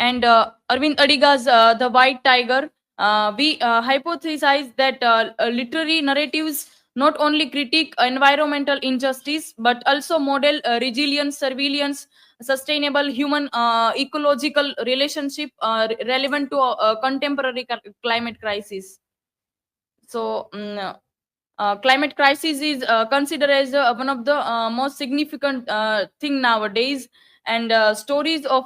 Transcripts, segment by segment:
And Arvind Adiga's The White Tiger, we hypothesize that literary narratives not only critique environmental injustice but also model resilience, surveillance, sustainable human ecological relationship relevant to contemporary climate crisis. So, climate crisis is considered as one of the most significant thing nowadays, and stories of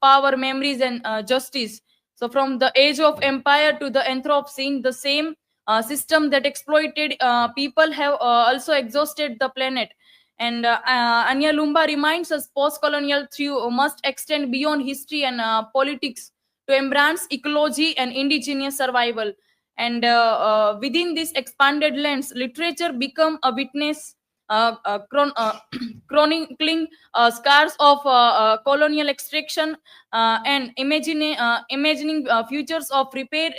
power, memories, and justice. So, from the age of empire to the Anthropocene, the same system that exploited people have also exhausted the planet. And Anya Lumba reminds us post-colonial through must extend beyond history and politics to embrace ecology and indigenous survival. And within this expanded lens, literature become a witness, chronicling scars of colonial extraction, and imagining futures of repair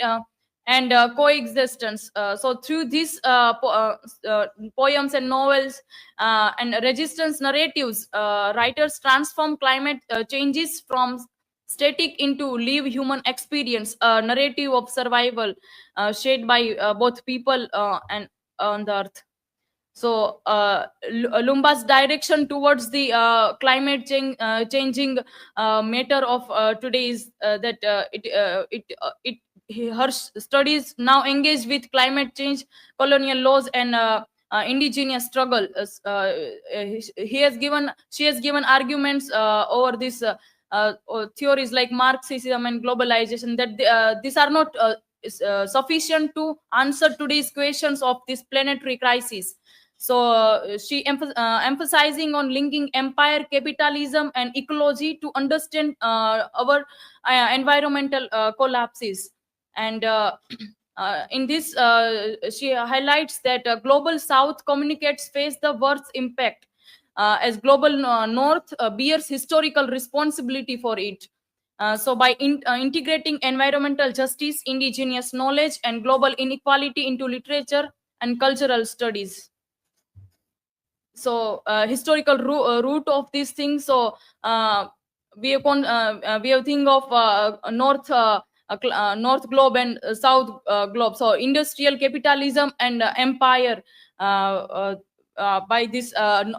and coexistence. So through these poems and novels and resistance narratives, writers transform climate changes from static into live human experience, a narrative of survival shared by both people and on the earth. So Lumba's direction towards the climate changing matter of today is that her studies now engage with climate change, colonial laws, and indigenous struggle. She has given arguments over this theories like Marxism and globalization, that these are not sufficient to answer today's questions of this planetary crisis. So she emphasizing on linking empire, capitalism, and ecology to understand our environmental collapses. And in this, she highlights that global south communicates face the worst impact, as global north bears historical responsibility for it. So, by integrating environmental justice, indigenous knowledge, and global inequality into literature and cultural studies. So, historical root of these things. So, we have think of north globe and south globe. So, industrial capitalism and empire by this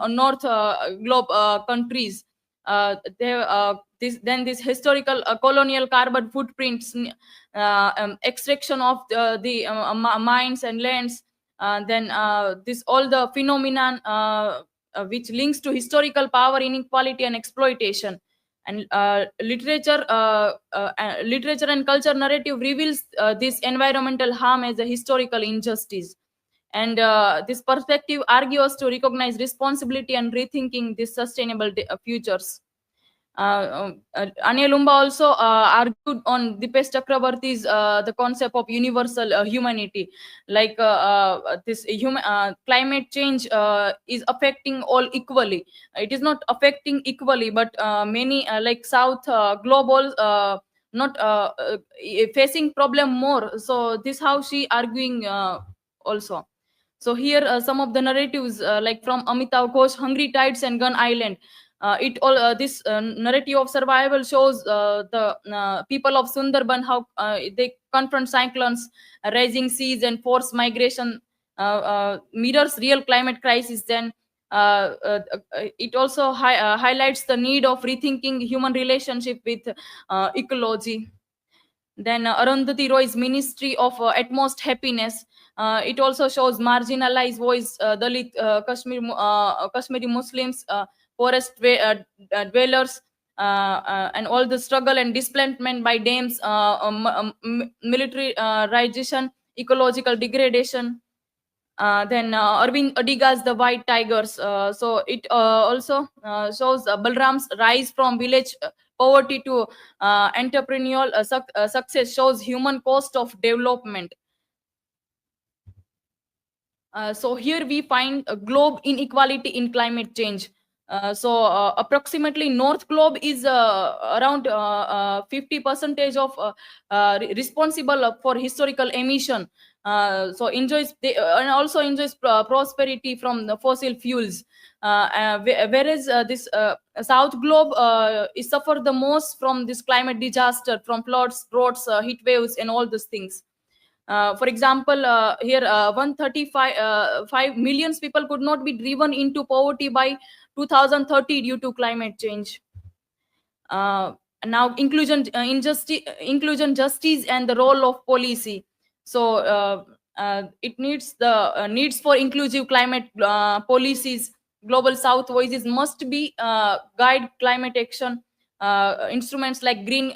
north globe countries. They this historical colonial carbon footprints, extraction of the mines and lands, then this all the phenomenon which links to historical power, inequality, and exploitation. And literature and culture narrative reveals this environmental harm as a historical injustice. And this perspective argues to recognize responsibility and rethinking these sustainable futures. Anya Lumba also argued on Dipesh Chakrabarty's the concept of universal humanity, like this climate change is affecting all equally. It is not affecting equally, but many like South global not facing problem more. So this how she arguing also. So here some of the narratives like from Amitav Ghosh, Hungry Tides and Gun Island. It all this narrative of survival shows the people of Sundarban how they confront cyclones, rising seas, and forced migration. Mirrors real climate crisis. Then it also highlights the need of rethinking human relationship with ecology. Then Arundhati Roy's Ministry of Utmost Happiness. It also shows marginalized voice, Dalit, Kashmiri Muslims, forest dwellers, and all the struggle and displacement by dams, militarization, ecological degradation. Then Arvind Adiga's The White Tigers. So it also shows Balram's rise from village poverty to entrepreneurial success, shows human cost of development. So here we find a globe inequality in climate change. So approximately North Globe is around 50 percentage of responsible for historical emission. and also enjoys prosperity from the fossil fuels, whereas this south globe is suffer the most from this climate disaster, from floods, droughts, heat waves, and all these things. For example, here 135 5 million people could not be driven into poverty by 2030 due to climate change. uh, Now, inclusion, justice, and the role of policy. So it needs the needs for inclusive climate policies. Global south voices must be guide climate action. Instruments like green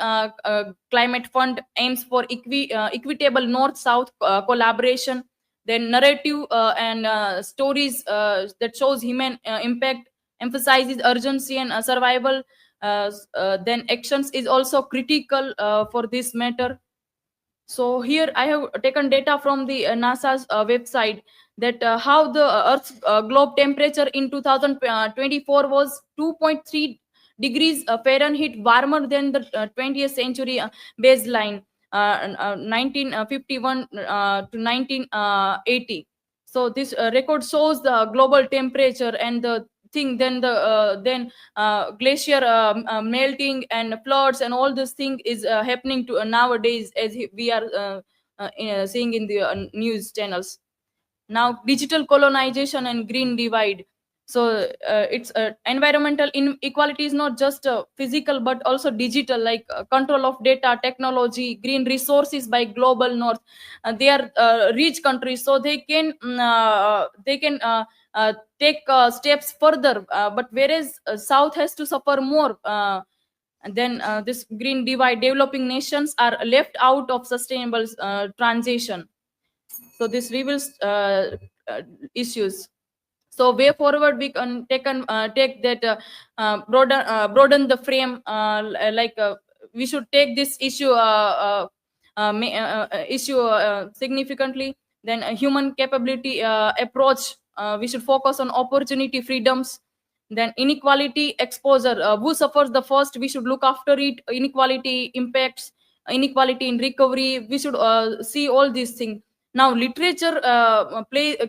climate fund aims for equitable north south collaboration. Then narrative and stories that shows human impact, emphasizes urgency and survival. Then actions is also critical for this matter. So here I have taken data from the NASA's website, that how the Earth's globe temperature in 2024 was 2.3 degrees Fahrenheit warmer than the 20th century baseline, 1951 to 1980. So this record shows the global temperature and the thing. Then glacier melting and floods and all this thing is happening to nowadays, as we are seeing in the news channels. Now, digital colonization and green divide. So it's environmental inequality is not just physical but also digital, like control of data, technology, green resources by global north. They are rich countries, so they can take steps further, but whereas south has to suffer more. And then this green divide, developing nations are left out of sustainable transition. So this reveals uh, issues. So way forward, we can take that broaden the frame, we should take this issue significantly. Then a human capability approach, we should focus on opportunity, freedoms. Then inequality exposure, who suffers the first, we should look after it. Inequality impacts, inequality in recovery, we should see all these things. Now, literature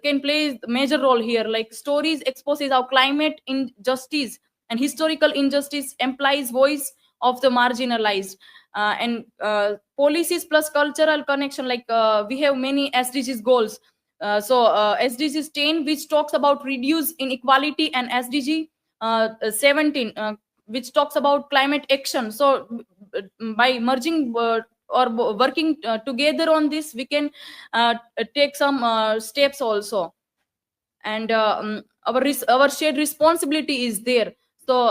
can play a major role here, like stories exposes how climate injustice and historical injustice implies voice of the marginalized. And policies plus cultural connection, like we have many SDGs goals. SDGs 10, which talks about reduce inequality, and SDG 17, which talks about climate action. So by merging working together on this, we can take some steps also. And our shared responsibility is there. So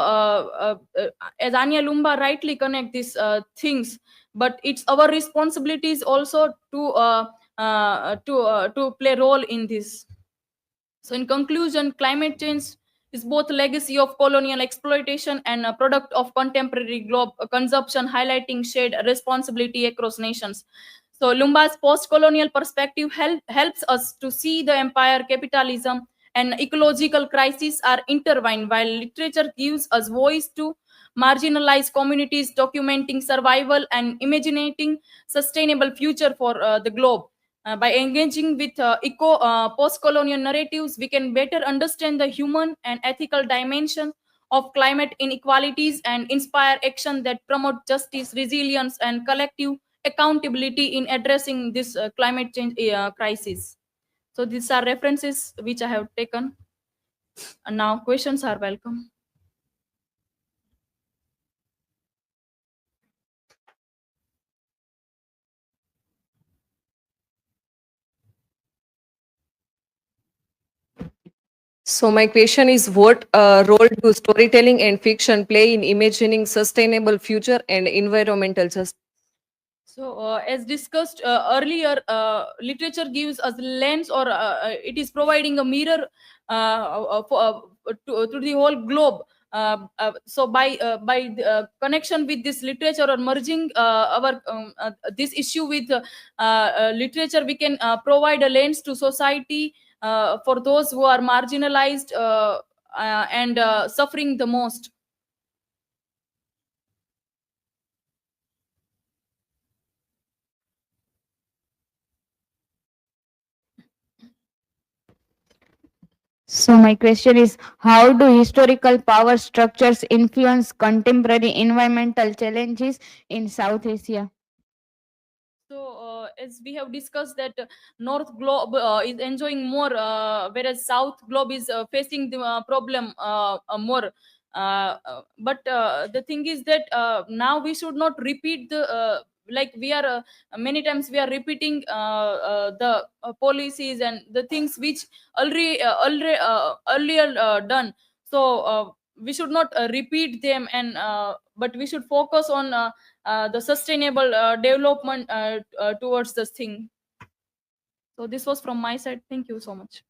as Anya Lumba rightly connect these things, but it's our responsibilities also to play role in this. So, in conclusion, climate change is both a legacy of colonial exploitation and a product of contemporary globe consumption, highlighting shared responsibility across nations. So, Lumba's post colonial perspective helps us to see the empire, capitalism, and ecological crises are intertwined, while literature gives us voice to marginalized communities, documenting survival and imagining sustainable future for the globe. By engaging with post-colonial narratives, we can better understand the human and ethical dimension of climate inequalities and inspire action that promote justice, resilience, and collective accountability in addressing this climate change crisis. So these are references which I have taken. And now questions are welcome. So my question is, what role do storytelling and fiction play in imagining sustainable future and environmental justice? So, as discussed earlier, literature gives us lens, or it is providing a mirror to the whole globe. So, by the, connection with this literature, or merging our this issue with literature, we can provide a lens to society for those who are marginalized and suffering the most. So my question is, how do historical power structures influence contemporary environmental challenges in South Asia? So, as we have discussed that North Globe is enjoying more, whereas South Globe is facing the problem more. But the thing is that now we should not repeat the like we are many times we are repeating the policies and the things which earlier done. So we should not repeat them, and but we should focus on the sustainable development towards this thing. So this was from my side. Thank you so much.